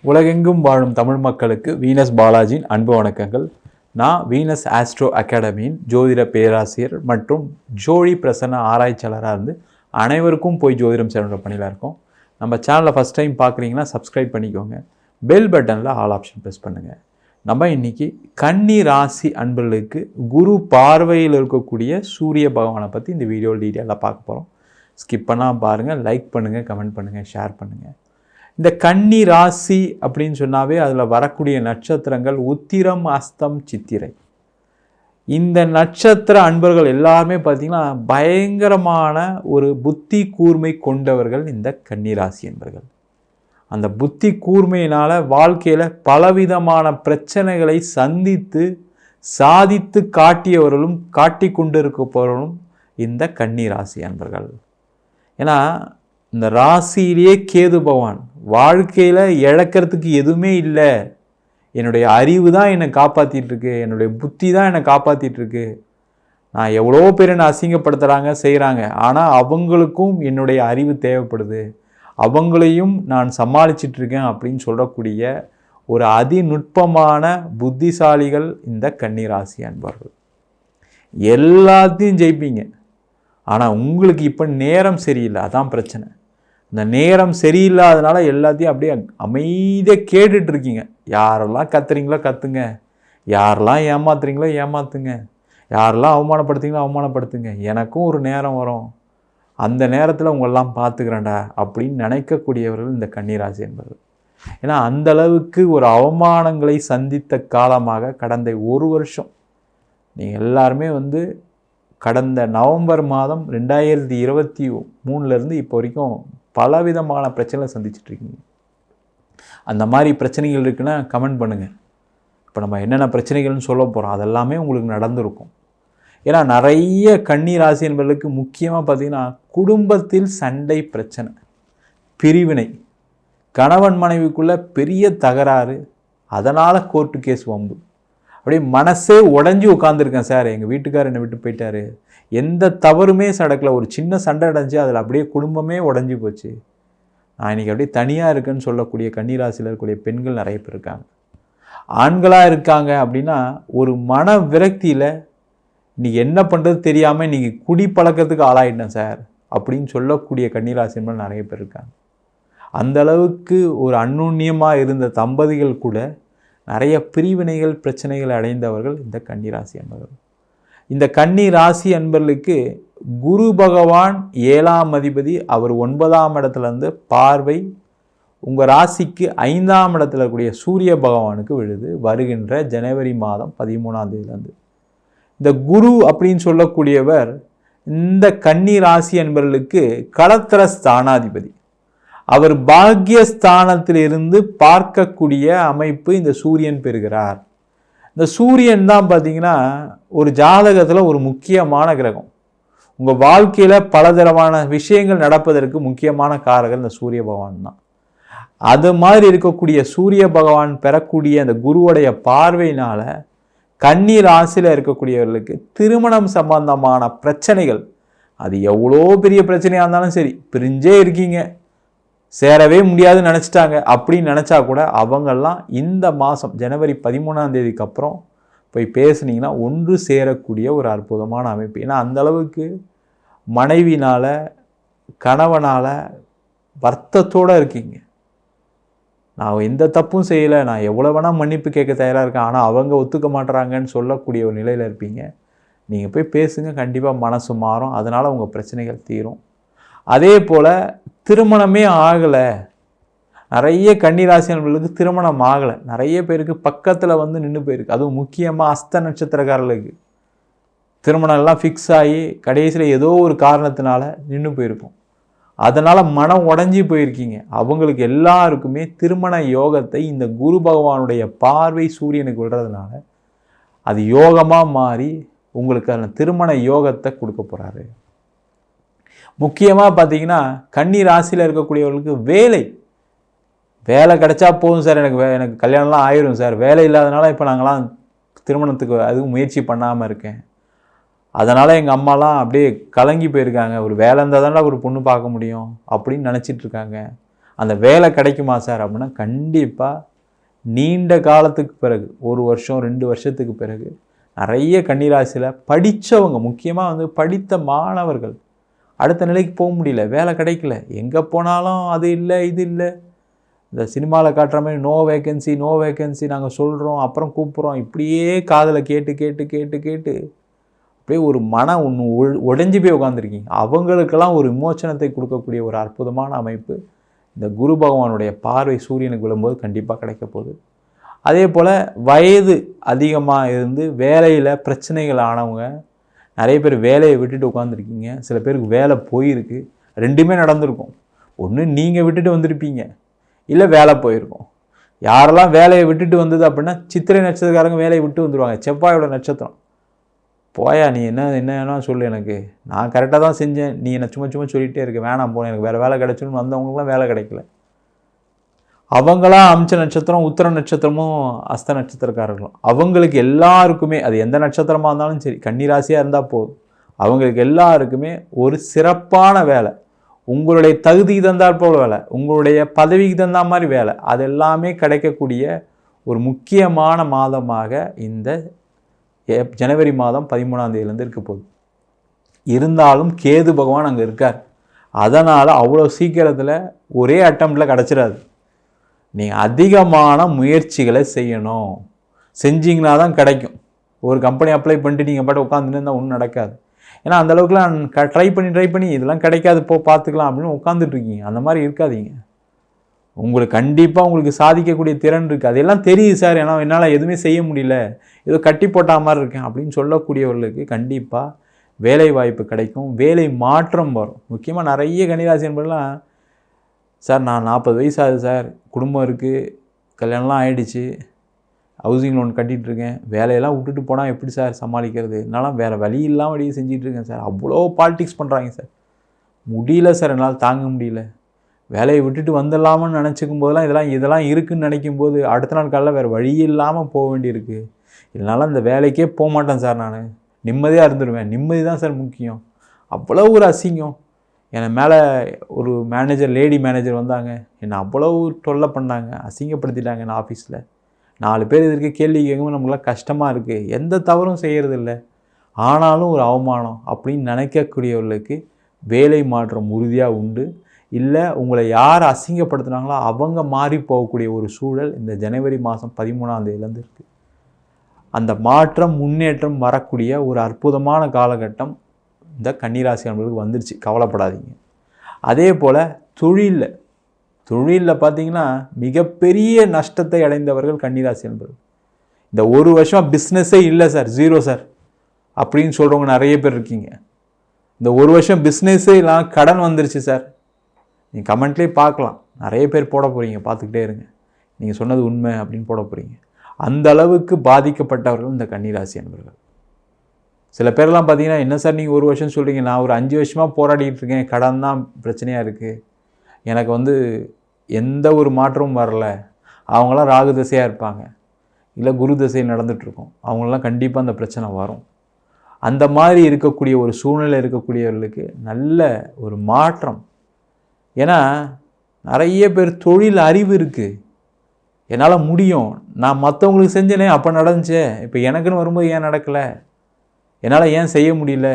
உலகெங்கும் வாழும் தமிழ் மக்களுக்கு வீனஸ் பாலாஜியின் அன்பு வணக்கங்கள். நான் வீனஸ் ஆஸ்ட்ரோ அகாடமியின் ஜோதிட பேராசிரியர் மற்றும் ஜோடி பிரசன்ன ஆராய்ச்சியாளராக இருந்து அனைவருக்கும் போய் ஜோதிடம் சேனல் பணியில் இருக்கோம். நம்ம சேனலை ஃபஸ்ட் டைம் பார்க்குறீங்கன்னா சப்ஸ்கிரைப் பண்ணிக்கோங்க. பெல் பட்டனில் ஆல் ஆப்ஷன் ப்ரெஸ் பண்ணுங்கள். நம்ம இன்றைக்கி கன்னி ராசி அன்பர்களுக்கு குரு பார்வையில் இருக்கக்கூடிய சூரிய பகவானை பற்றி இந்த வீடியோவில் டீட்டெயிலாக பார்க்க போகிறோம். ஸ்கிப் பண்ணால் பாருங்கள், லைக் பண்ணுங்கள், கமெண்ட் பண்ணுங்கள், ஷேர் பண்ணுங்கள். இந்த கன்னி ராசி அப்படின்னு சொன்னாவே அதில் வரக்கூடிய நட்சத்திரங்கள் உத்திரம், அஸ்தம், சித்திரை. இந்த நட்சத்திர அன்பர்கள் எல்லாருமே பார்த்திங்கன்னா பயங்கரமான ஒரு புத்தி கூர்மை கொண்டவர்கள் இந்த கன்னி ராசி அன்பர்கள். அந்த புத்தி கூர்மையினால் வாழ்க்கையில் பலவிதமான பிரச்சனைகளை சந்தித்து சாதித்து காட்டியவர்களும் காட்டி கொண்டு இருப்பவர்களும் இந்த கன்னி ராசி அன்பர்கள். ஏன்னா இந்த ராசியிலேயே கேது பகவான் வாழ்க்கையில் இழக்கிறதுக்கு எதுவுமே இல்லை, என்னுடைய அறிவு தான் என்னை காப்பாற்றிட்டுருக்கு, என்னுடைய புத்தி தான் என்னை காப்பாற்றிட்டுருக்கு. நான் எவ்வளோ பேர் என்னை அசிங்கப்படுத்துகிறாங்க செய்கிறாங்க, ஆனால் அவங்களுக்கும் என்னுடைய அறிவு தேவைப்படுது, அவங்களையும் நான் சமாளிச்சிட்ருக்கேன் அப்படின்னு சொல்லக்கூடிய ஒரு அதிநுட்பமான புத்திசாலிகள் இந்த கன்னி ராசி அன்பர்கள். எல்லாத்தையும் ஜெயிப்பீங்க, ஆனால் உங்களுக்கு இப்போ நேரம் சரியில்லை, அதான் பிரச்சனை. இந்த நேரம் சரியில்லாதனால எல்லாத்தையும் அப்படியே அமைதியாக கேட்டுட்ருக்கீங்க. யாரெல்லாம் கத்துறீங்களோ கத்துங்க, யாரெல்லாம் ஏமாத்துறீங்களோ ஏமாத்துங்க, யாரெல்லாம் அவமானப்படுத்துங்களோ அவமானப்படுத்துங்க, எனக்கும் ஒரு நேரம் வரும், அந்த நேரத்தில் உங்களெல்லாம் பார்த்துக்கிறேன்டா அப்படின்னு நினைக்கக்கூடியவர்கள் இந்த கன்னிராசி என்பது. ஏன்னா அந்தளவுக்கு ஒரு அவமானங்களை சந்தித்த காலமாக கடந்த ஒரு வருஷம் நீங்கள் எல்லாருமே கடந்த நவம்பர் மாதம் 2023 இப்போ வரைக்கும் பலவிதமான பிரச்சனைகளை சந்திச்சிட்ருக்கீங்க. அந்த மாதிரி பிரச்சனைகள் இருக்குன்னா கமெண்ட் பண்ணுங்கள். இப்போ நம்ம என்னென்ன பிரச்சனைகள்னு சொல்ல போகிறோம் அதெல்லாமே உங்களுக்கு நடந்திருக்கும். ஏன்னா நிறைய கன்னி ராசி என்பவர்களுக்கு முக்கியமாக பார்த்திங்கன்னா குடும்பத்தில் சண்டை பிரச்சனை, பிரிவினை, கணவன் மனைவிக்குள்ளே பெரிய தகராறு, அதனால் கோர்ட்டு கேஸ் வம்பு, அப்படியே மனசே உடஞ்சி உட்காந்துருக்கேன் சார், எங்கள் வீட்டுக்காரர் என்னை விட்டு போயிட்டார், எந்த தவறுமே நடக்கலை, ஒரு சின்ன சண்டை அடைஞ்சு அதில் அப்படியே குடும்பமே உடஞ்சி போச்சு, நான் இன்றைக்கி அப்படியே தனியாக இருக்கேன்னு சொல்லக்கூடிய கன்னிராசியில் இருக்கக்கூடிய பெண்கள் நிறைய பேர் இருக்காங்க. ஆண்களாக இருக்காங்க அப்படின்னா ஒரு மன விரக்தியில் இன்றைக்கி என்ன பண்ணுறது தெரியாமல் இன்றைக்கி குடி பழக்கத்துக்கு ஆளாயிட்டேன் சார் அப்படின்னு சொல்லக்கூடிய கன்னிராசிகள் நிறைய பேர் இருக்காங்க. அந்தளவுக்கு ஒரு அந்நுண்ணியமாக இருந்த தம்பதிகள் கூட நிறைய பிரிவினைகள் பிரச்சனைகள் அடைந்தவர்கள் இந்த கன்னி ராசி அன்பர்கள். இந்த கன்னி ராசி அன்பர்களுக்கு குரு பகவான் 7ஆம் அதிபதி, அவர் 9ஆம் இடத்துலேருந்து பார்வை உங்கள் ராசிக்கு 5ஆம் இடத்துல இருக்கக்கூடிய சூரிய பகவானுக்கு விழுது வருகின்ற ஜனவரி மாதம் 13ஆம் தேதியிலேருந்து. இந்த குரு அப்படின்னு சொல்லக்கூடியவர் இந்த கன்னி ராசி அன்பர்களுக்கு களத்திர ஸ்தானாதிபதி, அவர் பாக்யஸ்தானத்திலிருந்து பார்க்கக்கூடிய அமைப்பு இந்த சூரியன் பெறுகிறார். இந்த சூரியன் தான் பார்த்திங்கன்னா ஒரு ஜாதகத்தில் ஒரு முக்கியமான கிரகம். உங்கள் வாழ்க்கையில் பலதரமான விஷயங்கள் நடப்பதற்கு முக்கியமான காரகர் இந்த சூரிய பகவான் தான். அது மாதிரி இருக்கக்கூடிய சூரிய பகவான் பெறக்கூடிய அந்த குருவுடைய பார்வையினால் கன்னி ராசியில் இருக்கக்கூடியவர்களுக்கு திருமணம் சம்பந்தமான பிரச்சனைகள், அது எவ்வளோ பெரிய பிரச்சனையாக இருந்தாலும் சரி, பிரிஞ்சே இருக்கீங்க, சேரவே முடியாதுன்னு நினச்சிட்டாங்க அப்படின்னு நினச்சா கூட அவங்கெல்லாம் இந்த மாதம் ஜனவரி 13ஆம் தேதிக்கு அப்புறம் போய் பேசுனீங்கன்னா ஒன்று சேரக்கூடிய ஒரு அற்புதமான அமைப்பு. ஏன்னா அந்தளவுக்கு மனைவினால் கணவனால் வருத்தத்தோடு இருக்கீங்க, நான் எந்த தப்பும் செய்யலை, நான் எவ்வளோ வேணால் மன்னிப்பு கேட்க தயாராக இருக்கேன், ஆனால் அவங்க ஒத்துக்க மாட்டுறாங்கன்னு சொல்லக்கூடிய ஒரு நிலையில் இருப்பீங்க. நீங்கள் போய் பேசுங்க, கண்டிப்பாக மனசு மாறும், அதனால் உங்கள் பிரச்சனைகள் தீரும். அதே போல் திருமணமே ஆகலை, நிறைய கன்னிராசினர்களுக்கு திருமணம் ஆகலை, நிறைய பேருக்கு பக்கத்தில் நின்று போயிருக்கு. அதுவும் முக்கியமாக அஸ்த நட்சத்திரக்காரர்களுக்கு திருமணம்லாம் ஃபிக்ஸ் ஆகி கடைசியில் ஏதோ ஒரு காரணத்தினால நின்று போயிருக்கும், அதனால் மனம் உடஞ்சி போயிருக்கீங்க. அவங்களுக்கு எல்லாருக்குமே திருமண யோகத்தை இந்த குரு பகவானுடைய பார்வை சூரியனுக்கு விடுறதுனால அது யோகமாக மாறி உங்களுக்கு அந்த திருமண யோகத்தை கொடுக்க போகிறாரு. முக்கியமாக பார்த்தீங்கன்னா கன்னி ராசியில் இருக்கக்கூடியவர்களுக்கு வேலை கிடைச்சா போதும் சார், எனக்கு கல்யாணம்லாம் ஆயிரும் சார், வேலை இல்லாதனால இப்போ நாங்களாம் திருமணத்துக்கு அதுவும் முயற்சி பண்ணாமல் இருக்கேன், அதனால் எங்கள் அம்மாலாம் அப்படியே கலங்கி போயிருக்காங்க, ஒரு வேலை இருந்தால் தானே ஒரு பொண்ணு பார்க்க முடியும் அப்படின்னு நினச்சிட்டு இருக்காங்க. அந்த வேலை கிடைக்குமா சார் அப்படின்னா கண்டிப்பாக நீண்ட காலத்துக்கு பிறகு 1 வருஷம் 2 வருஷத்துக்கு பிறகு நிறைய கன்னிராசியில் படித்தவங்க, முக்கியமாக வந்து படித்த மாணவர்கள் அடுத்த நிலைக்கு போக முடியல, வேலை கிடைக்கல, எங்கே போனாலும் அது இல்லை இது இல்லை, இந்த சினிமாவில் காட்டுற மாதிரி நோ வேக்கன்சி நாங்கள் சொல்கிறோம் அப்புறம் கூப்பிட்றோம், இப்படியே காதில் கேட்டு கேட்டு கேட்டு கேட்டு அப்படியே ஒரு மனம் ஒன்று உடைஞ்சி போய் உட்காந்துருக்கீங்க. அவங்களுக்கெல்லாம் ஒரு விமோச்சனத்தை கொடுக்கக்கூடிய ஒரு அற்புதமான அமைப்பு இந்த குரு பகவானுடைய பார்வை சூரியனுக்கு விழும்போது கண்டிப்பாக கிடைக்க போகுது. அதே போல் வயது அதிகமாக இருந்து வேலையில் பிரச்சனைகள் ஆனவங்க நிறைய பேர் வேலையை விட்டுட்டு உட்காந்துருக்கீங்க. சில பேருக்கு வேலை போயிருக்கு. 2மே நடந்திருக்கும். ஒன்று நீங்கள் விட்டுட்டு வந்திருப்பீங்க, இல்லை வேலை போயிருக்கும். யாரெல்லாம் வேலையை விட்டுட்டு வந்தது அப்படின்னா சித்திரை நட்சத்திரக்காரங்க வேலையை விட்டு வந்துடுவாங்க. செவ்வாயோட நட்சத்திரம். போயா நீ என்ன வேணா சொல்லு, எனக்கு நான் கரெக்டாக தான் செஞ்சேன், நீ என்னை சும்மா சொல்லிகிட்டே இருக்க, வேணாம் போனேன், எனக்கு வேறு வேலை கிடைச்சுன்னு வந்தவங்களுக்குலாம் வேலை கிடைக்கல. அவங்களாம் அம்ச நட்சத்திரம், உத்திர நட்சத்திரமும் அஸ்த நட்சத்திரக்காரர்களும் அவங்களுக்கு எல்லாருக்குமே அது எந்த நட்சத்திரமாக இருந்தாலும் சரி, கன்னிராசியாக இருந்தால் போதும், அவங்களுக்கு எல்லாருக்குமே ஒரு சிறப்பான வேலை, உங்களுடைய தகுதிக்கு தந்தால் போல வேலை, உங்களுடைய பதவிக்கு தந்தா மாதிரி வேலை, அது எல்லாமே கிடைக்கக்கூடிய ஒரு முக்கியமான மாதமாக இந்த ஜனவரி மாதம் 13ஆம் தேதியிலேருந்து இருக்க போகுது. இருந்தாலும் கேது பகவான் அங்கே இருக்கார். அதனால் அவ்வளோ சீக்கிரத்தில் ஒரே அட்டம்ப்டில் கிடச்சிடாது. நீங்கள் அதிகமான முயற்சிகளை செய்யணும். செஞ்சிங்கன்னா தான் கிடைக்கும். ஒரு கம்பெனி அப்ளை பண்ணிட்டு நீங்கள் பாட்டு உட்காந்துன்னு இருந்தால் ஒன்றும் நடக்காது. ஏன்னா அந்தளவுக்குலாம் ட்ரை பண்ணி இதெல்லாம் கிடைக்காது பார்த்துக்கலாம் அப்படின்னு உட்காந்துட்ருக்கீங்க. அந்த மாதிரி இருக்காதீங்க. உங்களுக்கு கண்டிப்பாக உங்களுக்கு சாதிக்கக்கூடிய திறன் இருக்குது. அதெல்லாம் தெரியுது சார், ஏன்னா என்னால் எதுவுமே செய்ய முடியல, ஏதோ கட்டி போட்டா மாதிரி இருக்கேன் அப்படின்னு சொல்லக்கூடியவர்களுக்கு கண்டிப்பாக வேலை வாய்ப்பு கிடைக்கும், வேலை மாற்றம் வரும். முக்கியமாக நிறைய கன்னிராசி என்பதெல்லாம் சார் நான் 40 வயசு ஆகுது சார், குடும்பம் இருக்குது, கல்யாணம்லாம் ஆகிடுச்சு, ஹவுசிங் லோன் கட்டிகிட்ருக்கேன், வேலையெல்லாம் விட்டுட்டு போனால் எப்படி சார் சமாளிக்கிறது, என்னால் வேறு வழி இல்லாமல் வழியை செஞ்சிட்ருக்கேன் சார், அவ்வளோ பாலிடிக்ஸ் பண்ணுறாங்க சார், முடியல சார், என்னால் தாங்க முடியல, வேலையை விட்டுட்டு வந்துடலாமன்னு நினச்சிக்கும் போதெல்லாம் இதெல்லாம் இருக்குதுன்னு நினைக்கும்போது அடுத்த நாள் காலையில் வேறு வழி இல்லாமல் போக வேண்டியிருக்கு, இதனால் அந்த வேலைக்கே போக மாட்டேன் சார், நான் நிம்மதியாக இருந்துடுவேன், நிம்மதி தான் சார் முக்கியம், அவ்வளோ ஒரு அசிங்கம், என்னை மேலே ஒரு மேனேஜர், லேடி மேனேஜர் வந்தாங்க, என்னை அவ்வளோ தொல்லை பண்ணாங்க, அசிங்கப்படுத்திட்டாங்க என்ன ஆஃபீஸில், 4 பேர் இதற்கு கேள்வி கேட்கும்போது நம்மளாம் கஷ்டமாக இருக்குது, எந்த தவறும் செய்கிறதில்ல, ஆனாலும் ஒரு அவமானம் அப்படின்னு நினைக்கக்கூடியவர்களுக்கு வேலை மாற்றம் உறுதியாக உண்டு. இல்லை உங்களை யார் அசிங்கப்படுத்துனாங்களோ அவங்க மாறி போகக்கூடிய ஒரு சூழல் இந்த ஜனவரி மாதம் 13ஆம் தேதியிலேருந்து இருக்குது. அந்த மாற்றம் முன்னேற்றம் வரக்கூடிய ஒரு அற்புதமான காலகட்டம் இந்த கன்னிராசி நண்பர்களுக்கு வந்துருச்சு, கவலைப்படாதீங்க. அதே போல் தொழிலில் பார்த்திங்கன்னா மிகப்பெரிய நஷ்டத்தை அடைந்தவர்கள் கன்னிராசி நண்பர்கள். இந்த 1 வருஷம் பிஸ்னஸே இல்லை சார், 0 சார் அப்படின்னு சொல்கிறவங்க நிறைய பேர் இருக்கீங்க. இந்த 1 வருஷம் பிஸ்னஸே இல்லாமல் கடன் வந்துருச்சு சார், நீங்கள் கமெண்ட்லேயே பார்க்கலாம், நிறைய பேர் போட போகிறீங்க, பார்த்துக்கிட்டே இருங்க, நீங்கள் சொன்னது உண்மை அப்படின்னு போட போகிறீங்க. அந்த அளவுக்கு பாதிக்கப்பட்டவர்கள் இந்த கன்னிராசி நண்பர்கள். சில பேர்லாம் பார்த்தீங்கன்னா என்ன சார் நீங்கள் 1 வருஷம் சொல்கிறீங்க, நான் ஒரு 5 வருஷமாக போராடிட்டு இருக்கேன், கடன் தான் பிரச்சனையாக இருக்குது, எனக்கு வந்து எந்த ஒரு மாற்றமும் வரல, அவங்களாம் ராகு திசையாக இருப்பாங்க, இல்லை குரு திசையில் நடந்துகிட்ருக்கோம், அவங்களெலாம் கண்டிப்பாக அந்த பிரச்சனை வரும். அந்த மாதிரி இருக்கக்கூடிய ஒரு சூழ்நிலை இருக்கக்கூடியவர்களுக்கு நல்ல ஒரு மாற்றம். ஏன்னா நிறைய பேர் தொழில் அறிவு இருக்குது, என்னால் முடியும், நான் மற்றவங்களுக்கு செஞ்சேனே அப்போ நடந்துச்சே, இப்போ எனக்குன்னு வரும்போது ஏன் நடக்கலை, என்னால் ஏன் செய்ய முடியல,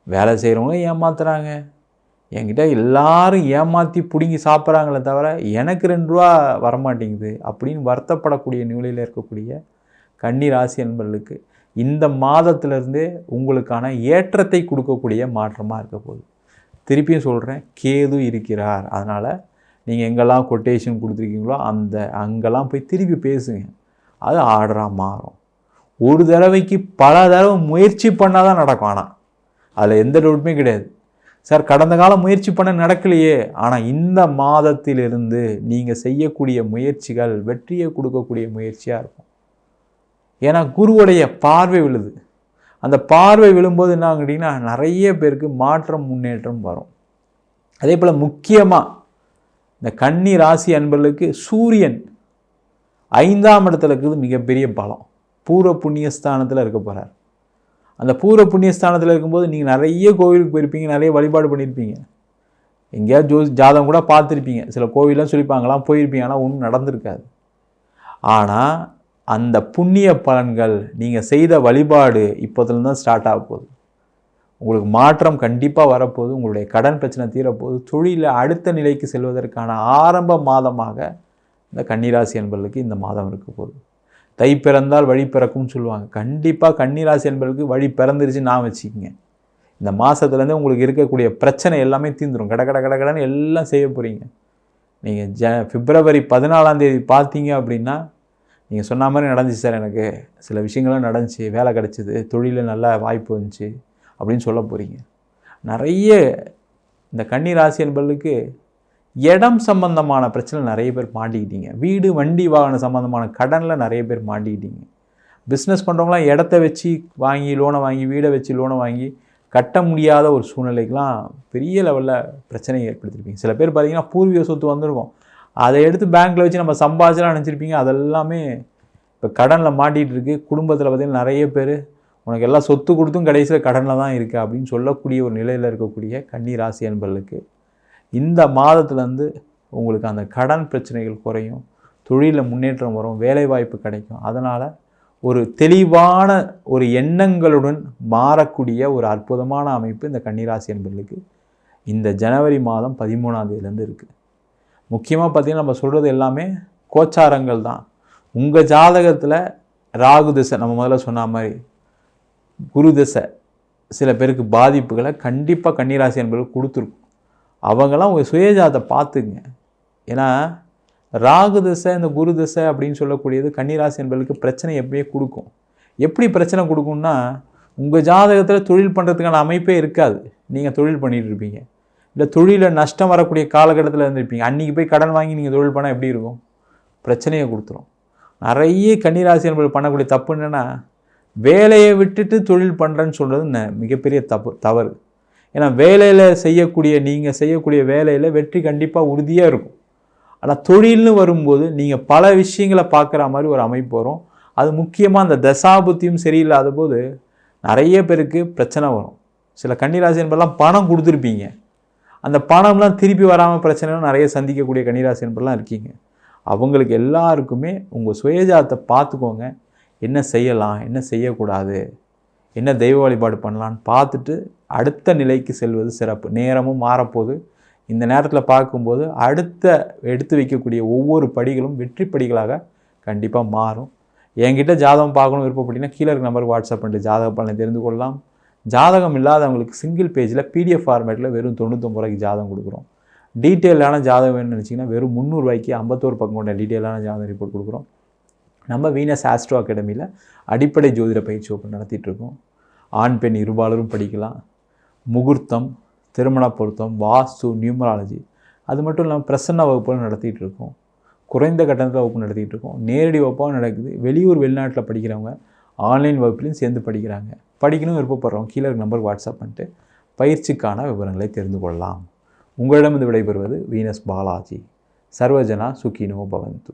வேலை செய்கிறவங்க ஏமாத்துறாங்க, என்கிட்ட எல்லாரும் ஏமாற்றி பிடுங்கி சாப்பிட்றாங்களே தவிர எனக்கு 2 ரூபா வரமாட்டேங்குது அப்படின்னு வருத்தப்படக்கூடிய நிலையில் இருக்கக்கூடிய கன்னிராசி என்பவர்களுக்கு இந்த மாதத்திலிருந்தே உங்களுக்கான ஏற்றத்தை கொடுக்கக்கூடிய மாற்றமாக இருக்க போகுது. திருப்பியும் சொல்கிறேன், கேது இருக்கிறார். அதனால் நீங்கள் எங்கெல்லாம் கொட்டேஷன் கொடுத்துருக்கீங்களோ அங்கெல்லாம் போய் திருப்பி பேசுங்க, அது ஆர்டராக மாறும். ஒரு தடவைக்கு பல தடவை முயற்சி பண்ணால் தான் நடக்கும். ஆனால் அதில் எந்த டவுட்டுமே கிடையாது. சார் கடந்த காலம் முயற்சி பண்ண நடக்கலையே, ஆனால் இந்த மாதத்திலிருந்து நீங்கள் செய்யக்கூடிய முயற்சிகள் வெற்றியை கொடுக்கக்கூடிய முயற்சியாக இருக்கும். ஏன்னா குருவுடைய பார்வை விழுது. அந்த பார்வை விழும்போது என்ன கேட்டிங்கன்னா நிறைய பேருக்கு மாற்றம் முன்னேற்றம் வரும். அதே போல் முக்கியமாக இந்த கன்னி ராசி அன்பர்களுக்கு சூரியன் 5ஆம் இடத்துல இருக்குது, மிகப்பெரிய பலம். பூர்வ புண்ணியஸ்தானத்தில் இருக்க போகிறார். அந்த பூர்வ புண்ணியஸ்தானத்தில் இருக்கும்போது நீங்கள் நிறைய கோவிலுக்கு போயிருப்பீங்க, நிறைய வழிபாடு பண்ணியிருப்பீங்க. எங்கேயாவது ஜாதகம் கூட பார்த்துருப்பீங்க, சில கோவிலாம் சொல்லிப்பாங்களாம் போயிருப்பீங்க, ஆனால் ஒன்றும் நடந்திருக்காது. ஆனால் அந்த புண்ணிய பலன்கள் நீங்கள் செய்த வழிபாடு இப்போதுலேருந்து தான் ஸ்டார்ட் ஆக போகுது. உங்களுக்கு மாற்றம் கண்டிப்பாக வரப்போகுது. உங்களுடைய கடன் பிரச்சனை தீரப்போகுது. தொழிலில் அடுத்த நிலைக்கு செல்வதற்கான ஆரம்ப மாதமாக இந்த கன்னிராசி என்பர்களுக்கு இந்த மாதம் இருக்க போகுது. தை பிறந்தால் வழி பிறக்கும்னு சொல்லுவாங்க. கண்டிப்பாக கன்னிராசி என்பர்களுக்கு வழி பிறந்துருச்சு நான் வச்சுக்கிங்க. இந்த மாதத்துலேருந்து உங்களுக்கு இருக்கக்கூடிய பிரச்சனை எல்லாமே தீர்ந்துடும். கடன்னு எல்லாம் செய்ய போகிறீங்க. நீங்கள் பிப்ரவரி 14ஆம் தேதி பார்த்தீங்க அப்படின்னா, நீங்கள் சொன்ன மாதிரி நடந்துச்சு சார், எனக்கு சில விஷயங்கள்லாம் நடந்துச்சு, வேலை கிடச்சிது, தொழிலில் நல்ல வாய்ப்பு வந்துச்சு அப்படின்னு சொல்ல போகிறீங்க. நிறைய இந்த கன்னிராசி என்பர்களுக்கு இடம் சம்பந்தமான பிரச்சனை நிறைய பேர் மாட்டிக்கிட்டீங்க. வீடு வண்டி வாகனம் சம்மந்தமான கடனில் நிறைய பேர் மாட்டிக்கிட்டீங்க. பிஸ்னஸ் பண்ணுறவங்களாம் இடத்த வச்சு வாங்கி லோனை வாங்கி, வீடை வச்சு லோனை வாங்கி கட்ட முடியாத ஒரு சூழ்நிலைக்கெலாம் பெரிய லெவலில் பிரச்சனையை ஏற்படுத்தியிருப்பீங்க. சில பேர் பார்த்தீங்கன்னா பூர்வீக சொத்து வந்திருக்கும், அதை எடுத்து பேங்க்கில் வச்சு நம்ம சம்பாதிச்சலாம் நினச்சிருப்பீங்க. அதெல்லாமே இப்போ கடனில் மாட்டிகிட்டு இருக்குது. குடும்பத்தில் பார்த்திங்கன்னா நிறைய பேர் உனக்கு எல்லாம் சொத்து கொடுத்தும் கடைசியில் கடனில் தான் இருக்குது அப்படின்னு சொல்லக்கூடிய ஒரு நிலையில் இருக்கக்கூடிய கன்னி ராசி என்பர்களுக்கு இந்த மாதத்துலேருந்து உங்களுக்கு அந்த கடன் பிரச்சனைகள் குறையும், தொழிலில் முன்னேற்றம் வரும், வேலைவாய்ப்பு கிடைக்கும். அதனால் ஒரு தெளிவான ஒரு எண்ணங்களுடன் மாறக்கூடிய ஒரு அற்புதமான அமைப்பு இந்த கன்னிராசி என்பர்களுக்கு இந்த ஜனவரி மாதம் 13ஆம் தேதியிலேருந்து இருக்குது. முக்கியமாக பார்த்திங்கன்னா நம்ம சொல்கிறது எல்லாமே கோச்சாரங்கள் தான். உங்கள் ஜாதகத்தில் ராகு திசை, நம்ம முதல்ல சொன்ன மாதிரி குரு திசை சில பேருக்கு பாதிப்புகளை கண்டிப்பாக கன்னிராசி என்பவர்களுக்கு கொடுத்துருக்கும். அவங்களாம் உங்கள் சுயஜாதத்தை பார்த்துங்க. ஏன்னா ராகு திசை, இந்த குரு திசை அப்படின்னு சொல்லக்கூடியது கன்னிராசி என்பவர்களுக்கு பிரச்சனை எப்படியே கொடுக்கும். எப்படி பிரச்சனை கொடுக்கும்னா, உங்கள் ஜாதகத்தில் தொழில் பண்ணுறதுக்கான அமைப்பே இருக்காது. நீங்கள் தொழில் பண்ணிகிட்டு இருப்பீங்க, இல்லை தொழிலில் நஷ்டம் வரக்கூடிய காலகட்டத்தில் இருந்திருப்பீங்க. அன்றைக்கி போய் கடன் வாங்கி நீங்கள் தொழில் பண்ணால் எப்படி இருக்கும்? பிரச்சனையை கொடுத்துரும். நிறைய கன்னிராசி என்பவர்கள் பண்ணக்கூடிய தப்பு என்னென்னா, வேலையை விட்டுட்டு தொழில் பண்ணுறேன்னு சொல்கிறது மிகப்பெரிய தவறு. ஏன்னா வேலையில் நீங்கள் செய்யக்கூடிய வேலையில் வெற்றி கண்டிப்பாக உறுதியாக இருக்கும். ஆனால் தொழில்னு வரும்போது நீங்கள் பல விஷயங்களை பார்க்குற மாதிரி ஒரு அமைப்பு வரும். அது முக்கியமாக அந்த தசாபுத்தியும் சரியில்லாத போது நிறைய பேருக்கு பிரச்சனை வரும். சில கன்னிராசி என்பதெல்லாம் பணம் கொடுத்துருப்பீங்க, அந்த பணம்லாம் திருப்பி வராமல் பிரச்சனைலாம் நிறைய சந்திக்கக்கூடிய கன்னிராசி என்பதெல்லாம் இருக்கீங்க. அவங்களுக்கு எல்லாருக்குமே உங்கள் சுயஜாதத்தை பார்த்துக்கோங்க. என்ன செய்யலாம், என்ன செய்யக்கூடாது, என்ன தெய்வ வழிபாடு பண்ணலான்னு பார்த்துட்டு அடுத்த நிலைக்கு செல்வது சிறப்பு. நேரமும் மாறப்போகுது. இந்த நேரத்தில் பார்க்கும்போது அடுத்த எடுத்து வைக்கக்கூடிய ஒவ்வொரு படிகளும் வெற்றி படிகளாக கண்டிப்பாக மாறும். என்கிட்ட ஜாதகம் பார்க்கணும் விருப்பப்பட்டீங்கன்னா கீழே இருக்க நம்பருக்கு வாட்ஸ்அப் பண்ணிட்டு ஜாதக பலனை தெரிந்து கொள்ளலாம். ஜாதகம் இல்லாதவங்களுக்கு சிங்கிள் பேஜில் PDF ஃபார்மேட்டில் வெறும் 99 ரூபாய்க்கு ஜாதகம் கொடுக்குறோம். டீட்டெயிலான ஜாதகம் வேணும்னு நினச்சிங்கன்னா வெறும் 300 ரூபாய்க்கு 51 பக்கம் கொண்ட டீட்டெயிலான ஜாதக ரிப்போர்ட் கொடுக்குறோம். நம்ம வீனஸ் ஆஸ்ட்ரோ அகாடமியில் அடிப்படை ஜோதிட பயிற்சி வகுப்பு நடத்திட்டுருக்கோம். ஆண் பெண் இருபாலரும் படிக்கலாம். முகூர்த்தம், திருமண பொருத்தம், வாஸ்து, நியூமராலஜி, அது மட்டும் இல்லாமல் பிரசன்ன வகுப்புகள் நடத்திட்டு இருக்கோம். குறைந்த கட்டணத்தில் வகுப்பு நடத்திட்டு இருக்கோம். நேரடி வகுப்பாக நடக்குது. வெளியூர் வெளிநாட்டில் படிக்கிறவங்க ஆன்லைன் வகுப்புலையும் சேர்ந்து படிக்கிறாங்க. படிக்கணும் விருப்பப்படுறோம் கீழே நம்பருக்கு வாட்ஸ்அப் பண்ணிட்டு பயிற்சிக்கான விவரங்களை தெரிந்து கொள்ளலாம். உங்களிடம் விடைபெறுவது வீனஸ் பாலாஜி. சர்வஜனா சுகினோ பவந்து.